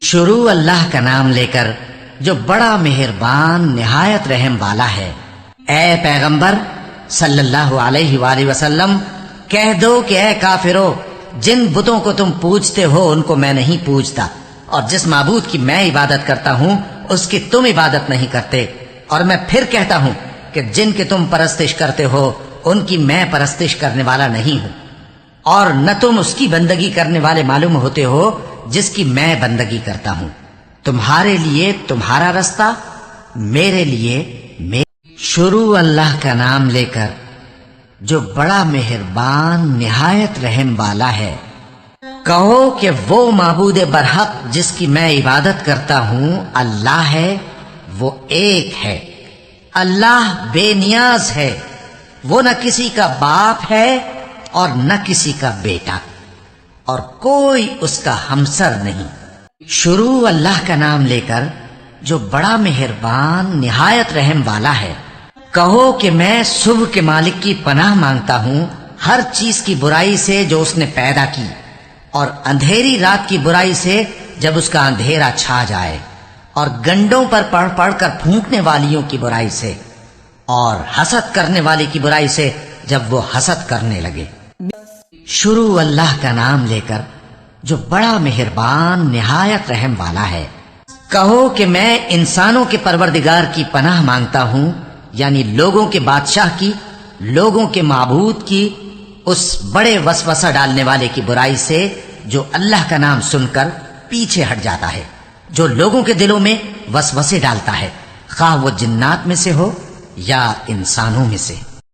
شروع اللہ کا نام لے کر جو بڑا مہربان نہایت رحم والا ہے۔ اے پیغمبر صلی اللہ علیہ وآلہ وسلم، کہہ دو کہ اے کافرو، جن بتوں کو تم پوجتے ہو ان کو میں نہیں پوجتا، اور جس معبود کی میں عبادت کرتا ہوں اس کی تم عبادت نہیں کرتے، اور میں پھر کہتا ہوں کہ جن کی تم پرستش کرتے ہو ان کی میں پرستش کرنے والا نہیں ہوں، اور نہ تم اس کی بندگی کرنے والے معلوم ہوتے ہو جس کی میں بندگی کرتا ہوں۔ تمہارے لیے تمہارا رستہ، میرے لیے شروع اللہ کا نام لے کر جو بڑا مہربان نہایت رحم والا ہے۔ کہو کہ وہ معبود برحق جس کی میں عبادت کرتا ہوں اللہ ہے، وہ ایک ہے۔ اللہ بے نیاز ہے، وہ نہ کسی کا باپ ہے اور نہ کسی کا بیٹا، اور کوئی اس کا ہمسر نہیں۔ شروع اللہ کا نام لے کر جو بڑا مہربان نہایت رحم والا ہے۔ کہو کہ میں صبح کے مالک کی پناہ مانگتا ہوں ہر چیز کی برائی سے جو اس نے پیدا کی، اور اندھیری رات کی برائی سے جب اس کا اندھیرا چھا جائے، اور گنڈوں پر پڑھ پڑھ کر پھونکنے والیوں کی برائی سے، اور حسد کرنے والی کی برائی سے جب وہ حسد کرنے لگے۔ شروع اللہ کا نام لے کر جو بڑا مہربان نہایت رحم والا ہے۔ کہو کہ میں انسانوں کے پروردگار کی پناہ مانگتا ہوں، یعنی لوگوں کے بادشاہ کی، لوگوں کے معبود کی، اس بڑے وسوسہ ڈالنے والے کی برائی سے جو اللہ کا نام سن کر پیچھے ہٹ جاتا ہے، جو لوگوں کے دلوں میں وسوسے ڈالتا ہے، خواہ وہ جنات میں سے ہو یا انسانوں میں سے۔